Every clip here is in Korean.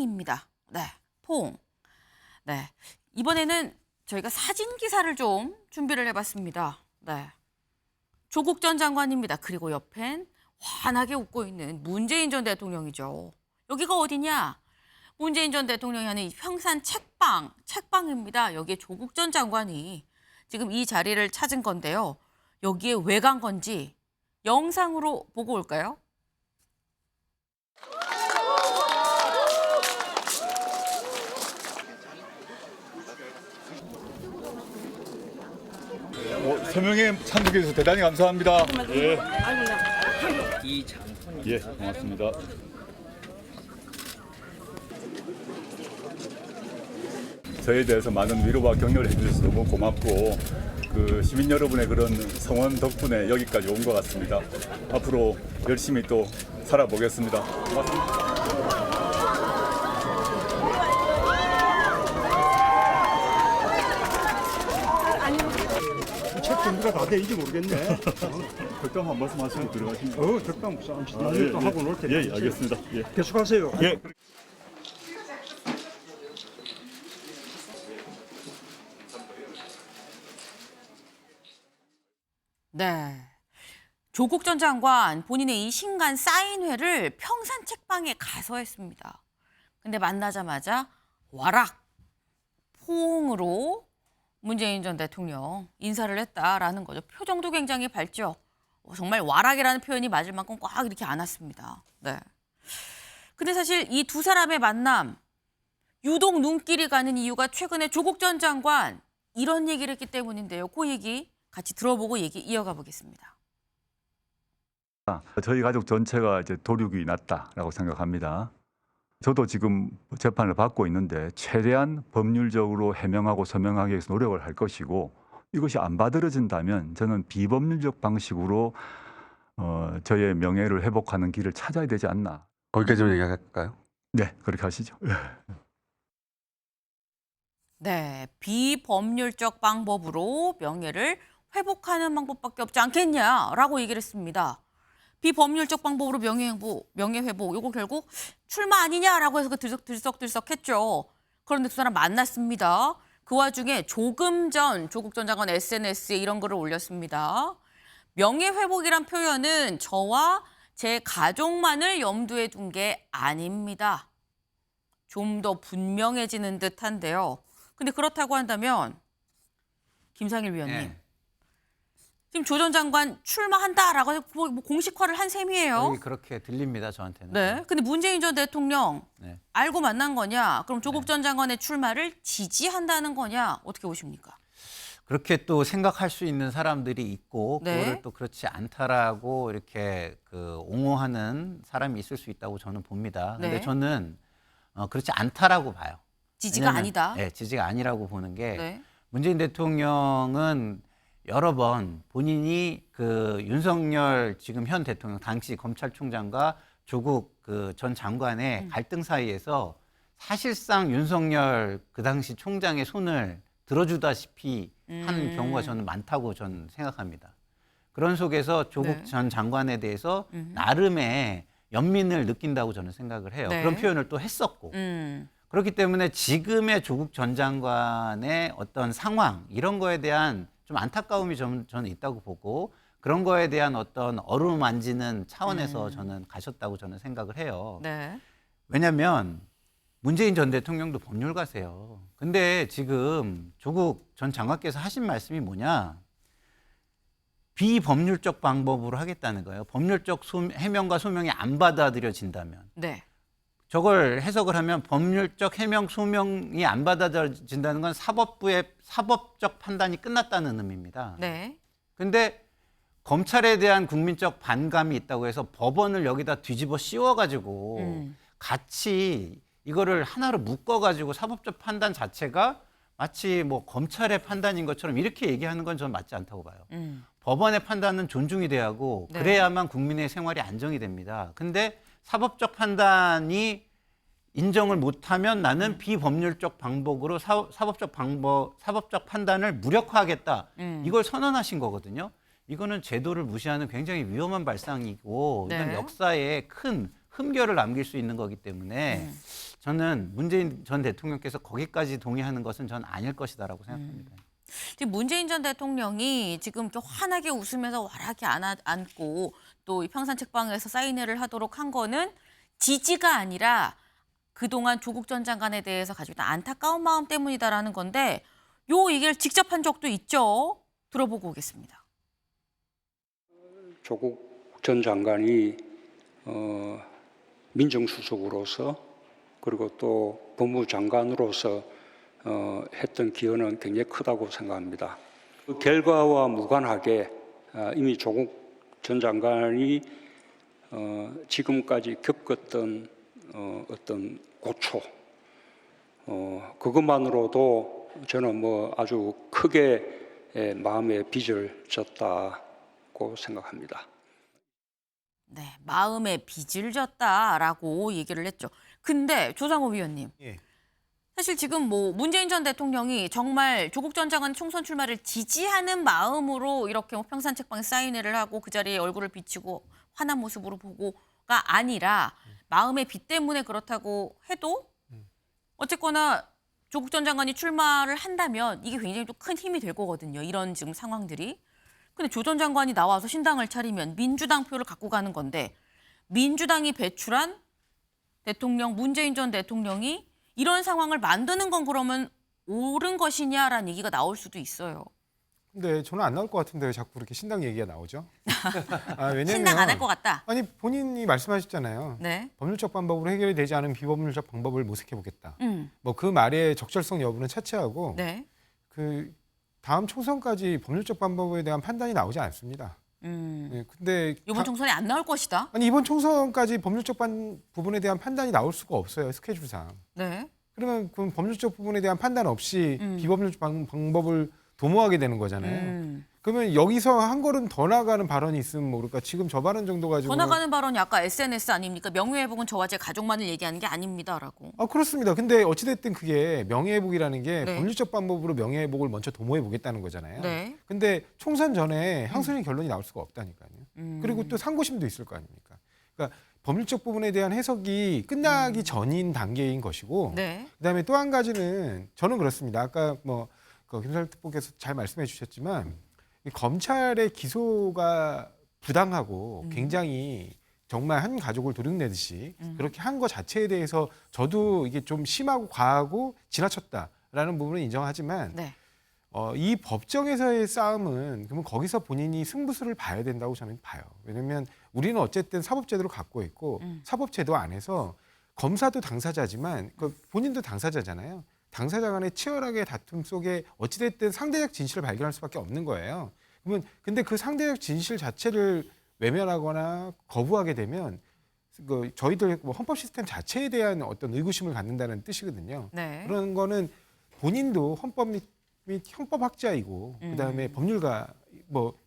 포옹입니다. 네, 포옹. 네, 이번에는 저희가 사진 기사를 좀 준비를 해봤습니다. 네, 조국 전 장관입니다. 그리고 옆엔 환하게 웃고 있는 문재인 전 대통령이죠. 여기가 어디냐? 문재인 전 대통령이 하는 평산 책방입니다. 여기에 조국 전 장관이 지금 이 자리를 찾은 건데요. 여기에 왜 간 건지 영상으로 보고 올까요? 서명에 참석해 주셔서 대단히 감사합니다. 예. 이 장소는 예, 고맙습니다. 저에 대해서 많은 위로와 격려를 해주셔서 너무 고맙고 그 시민 여러분의 그런 성원 덕분에 여기까지 온 것 같습니다. 앞으로 열심히 또 살아보겠습니다. 고맙습니다. 책 준비가 다 돼인지 모르겠네. 덕담 한 말씀 하시고 들어가시면. 적당 싸움시다. 나중에 또 하고 놀 테니까. 예, 알겠습니다. 예. 계속하세요. 예. 네. 조국 전 장관 본인의 이 신간 사인회를 평산 책방에 가서 했습니다. 근데 만나자마자 와락 포옹으로 문재인 전 대통령 인사를 했다라는 거죠. 표정도 굉장히 밝죠. 정말 와락이라는 표현이 맞을 만큼 꽉 이렇게 안았습니다. 네. 근데 사실 이 두 사람의 만남 유독 눈길이 가는 이유가 최근에 조국 전 장관 이런 얘기를 했기 때문인데요. 그 얘기 같이 들어보고 얘기 이어가 보겠습니다. 저희 가족 전체가 이제 도륙이 났다라고 생각합니다. 저도 지금 재판을 받고 있는데 최대한 법률적으로 해명하고 서명하기 위해서 노력을 할 것이고 이것이 안 받아들여진다면 저는 비법률적 방식으로 저의 명예를 회복하는 길을 찾아야 되지 않나. 거기까지만 얘기할까요? 네, 그렇게 하시죠. 네, 비법률적 방법으로 명예를 회복하는 방법밖에 없지 않겠냐라고 얘기를 했습니다. 비법률적 방법으로 명예회복, 이거 결국 출마 아니냐라고 해서 들썩들썩했죠. 그런데 두 사람 만났습니다. 그 와중에 조금 전 조국 전 장관 SNS에 이런 글을 올렸습니다. 명예회복이란 표현은 저와 제 가족만을 염두에 둔 게 아닙니다. 좀 더 분명해지는 듯한데요. 근데 그렇다고 한다면 김상일 위원님. 네. 지금 조 전 장관 출마한다라고 해서 뭐 공식화를 한 셈이에요. 여기 그렇게 들립니다, 저한테는. 네. 근데 문재인 전 대통령 네. 알고 만난 거냐? 그럼 조국 네. 전 장관의 출마를 지지한다는 거냐? 어떻게 보십니까? 그렇게 또 생각할 수 있는 사람들이 있고 네. 그거를 또 그렇지 않다라고 이렇게 옹호하는 사람이 있을 수 있다고 저는 봅니다. 근데 네. 저는 그렇지 않다라고 봐요. 지지가 왜냐면, 아니다. 네, 지지가 아니라고 보는 게 네. 문재인 대통령은 여러 번 본인이 윤석열 지금 현 대통령 당시 검찰총장과 조국 전 장관의 갈등 사이에서 사실상 윤석열 그 당시 총장의 손을 들어주다시피 한 경우가 저는 많다고 저는 생각합니다. 그런 속에서 조국 네. 전 장관에 대해서 나름의 연민을 느낀다고 저는 생각을 해요. 네. 그런 표현을 또 했었고. 그렇기 때문에 지금의 조국 전 장관의 어떤 상황 이런 거에 대한 좀 안타까움이 저는 있다고 보고 그런 거에 대한 어떤 어루만지는 차원에서 저는 가셨다고 저는 생각을 해요. 네. 왜냐하면 문재인 전 대통령도 법률가세요. 근데 지금 조국 전 장관께서 하신 말씀이 뭐냐? 비법률적 방법으로 하겠다는 거예요. 법률적 해명과 소명이 안 받아들여진다면. 네. 저걸 해석을 하면 법률적 해명 소명이 안 받아들여진다는 건 사법부의 사법적 판단이 끝났다는 의미입니다. 네. 근데 검찰에 대한 국민적 반감이 있다고 해서 법원을 여기다 뒤집어 씌워가지고 같이 이거를 하나로 묶어가지고 사법적 판단 자체가 마치 뭐 검찰의 판단인 것처럼 이렇게 얘기하는 건 저는 맞지 않다고 봐요. 법원의 판단은 존중이 돼야 하고 네. 그래야만 국민의 생활이 안정이 됩니다. 근데 사법적 판단이 인정을 못하면 나는 비법률적 방법으로 사법적 판단을 무력화하겠다. 이걸 선언하신 거거든요. 이거는 제도를 무시하는 굉장히 위험한 발상이고 네. 이건 역사에 큰 흠결을 남길 수 있는 거기 때문에 저는 문재인 전 대통령께서 거기까지 동의하는 것은 전 아닐 것이다라고 생각합니다. 지금 문재인 전 대통령이 지금 이렇게 환하게 웃으면서 와락에 앉고 또 이 평산 책방에서 사인회를 하도록 한 거는 지지가 아니라 그동안 조국 전 장관에 대해서 가지고 있던 안타까운 마음 때문이다라는 건데 요 얘기를 직접 한 적도 있죠. 들어보고 오겠습니다. 조국 전 장관이 민정수석으로서 그리고 또 법무장관으로서 했던 기여는 굉장히 크다고 생각합니다. 그 결과와 무관하게 이미 조국 전 장관이 지금까지 겪었던 어떤 고초 그것만으로도 저는 뭐 아주 크게 마음에 빚을 졌다고 생각합니다. 네, 마음에 빚을 졌다라고 얘기를 했죠. 근데 조상호 위원님, 예. 사실 지금 뭐 문재인 전 대통령이 정말 조국 전 장관 총선 출마를 지지하는 마음으로 이렇게 뭐 평산 책방에 사인회를 하고 그 자리에 얼굴을 비치고 환한 모습으로 보고가 아니라 마음의 빚 때문에 그렇다고 해도 어쨌거나 조국 전 장관이 출마를 한다면 이게 굉장히 또 큰 힘이 될 거거든요. 이런 지금 상황들이. 근데 조 전 장관이 나와서 신당을 차리면 민주당 표를 갖고 가는 건데 민주당이 배출한 대통령 문재인 전 대통령이 이런 상황을 만드는 건 그러면 옳은 것이냐라는 얘기가 나올 수도 있어요. 근데 저는 안 나올 것 같은데 왜 자꾸 그렇게 신당 얘기가 나오죠? 왜냐면 신당 안 할 것 같다. 아니 본인이 말씀하셨잖아요. 네. 법률적 방법으로 해결이 되지 않은 비법률적 방법을 모색해 보겠다. 음. 뭐 그 말의 적절성 여부는 차치하고 네. 그 다음 총선까지 법률적 방법에 대한 판단이 나오지 않습니다. 네, 근데 이번 총선에 안 나올 것이다. 아니 이번 총선까지 법률적 부분에 대한 판단이 나올 수가 없어요. 스케줄상. 네. 그러면 그 법률적 부분에 대한 판단 없이 비법률적 방법을 도모하게 되는 거잖아요. 그러면 여기서 한 걸음 더 나가는 발언이 있으면 모를까. 지금 저 발언 정도 가지고 더 나가는 발언이 아까 SNS 아닙니까? 명예회복은 저와 제 가족만을 얘기하는 게 아닙니다라고. 그렇습니다. 근데 어찌됐든 그게 명예회복이라는 게 네. 법률적 방법으로 명예회복을 먼저 도모해 보겠다는 거잖아요. 네. 근데 총선 전에 향수적인 결론이 나올 수가 없다니까요. 그리고 또 상고심도 있을 거 아닙니까? 그러니까 법률적 부분에 대한 해석이 끝나기 전인 단계인 것이고 네. 그다음에 또 한 가지는 저는 그렇습니다. 아까 그 김성일 특보께서 잘 말씀해 주셨지만 이 검찰의 기소가 부당하고 굉장히 정말 한 가족을 도둑내듯이 그렇게 한 것 자체에 대해서 저도 이게 좀 심하고 과하고 지나쳤다라는 부분은 인정하지만 네. 이 법정에서의 싸움은 그러면 거기서 본인이 승부수를 봐야 된다고 저는 봐요. 왜냐하면 우리는 어쨌든 사법제도를 갖고 있고 사법제도 안에서 검사도 당사자지만 본인도 당사자잖아요. 당사자 간의 치열하게 다툼 속에 어찌됐든 상대적 진실을 발견할 수밖에 없는 거예요. 그러면 근데 그 상대적 진실 자체를 외면하거나 거부하게 되면 저희들 헌법 시스템 자체에 대한 어떤 의구심을 갖는다는 뜻이거든요. 네. 그런 거는 본인도 헌법 및 형법학자이고 그다음에 법률가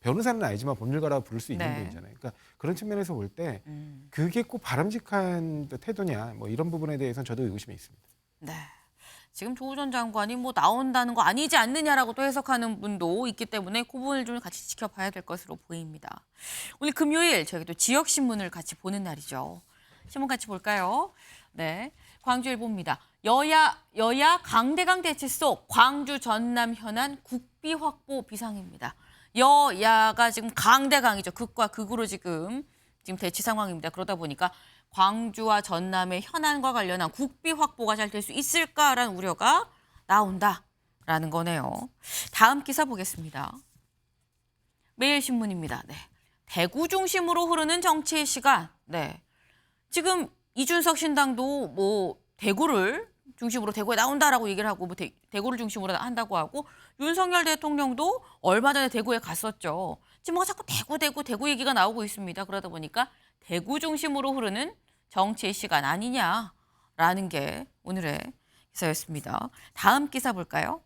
변호사는 아니지만 법률가라고 부를 수 있는 네. 분이잖아요. 그러니까 그런 측면에서 볼 때 그게 꼭 바람직한 태도냐 이런 부분에 대해서는 저도 의구심이 있습니다. 네. 지금 조 전 장관이 뭐 나온다는 거 아니지 않느냐라고 또 해석하는 분도 있기 때문에 그 부분을 좀 같이 지켜봐야 될 것으로 보입니다. 오늘 금요일 저희가 또 지역신문을 같이 보는 날이죠. 신문 같이 볼까요? 네, 광주일보입니다. 여야 강대강 대치 속 광주 전남 현안 국비 확보 비상입니다. 여야가 지금 강대강이죠. 극과 극으로 지금 대치 상황입니다. 그러다 보니까 광주와 전남의 현안과 관련한 국비 확보가 잘 될 수 있을까라는 우려가 나온다라는 거네요. 다음 기사 보겠습니다. 매일신문입니다. 네. 대구 중심으로 흐르는 정치의 시간. 네. 지금 이준석 신당도 뭐 대구를 중심으로 대구에 나온다라고 얘기를 하고 뭐 대구를 중심으로 한다고 하고 윤석열 대통령도 얼마 전에 대구에 갔었죠. 지금 뭐가 자꾸 대구 얘기가 나오고 있습니다. 그러다 보니까 대구 중심으로 흐르는 정치의 시간 아니냐라는 게 오늘의 기사였습니다. 다음 기사 볼까요?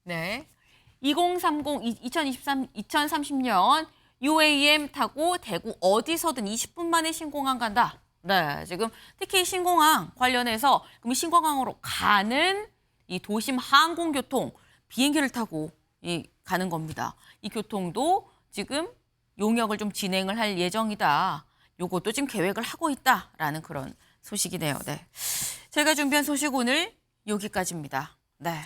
네. 2030년 UAM 타고 대구 어디서든 20분 만에 신공항 간다. 네, 지금 특히 신공항 관련해서 그럼 신공항으로 가는 이 도심 항공교통 비행기를 타고 가는 겁니다. 이 교통도 지금 용역을 좀 진행을 할 예정이다. 요것도 지금 계획을 하고 있다라는 그런 소식이네요. 네. 제가 준비한 소식 오늘 여기까지입니다. 네.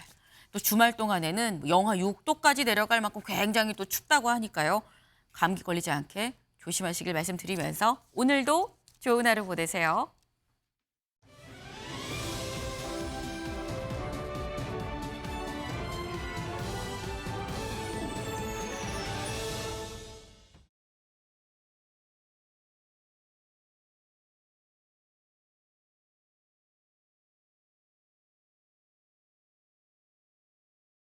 또 주말 동안에는 영하 6도까지 내려갈 만큼 굉장히 또 춥다고 하니까요. 감기 걸리지 않게 조심하시길 말씀드리면서 오늘도 좋은 하루 보내세요.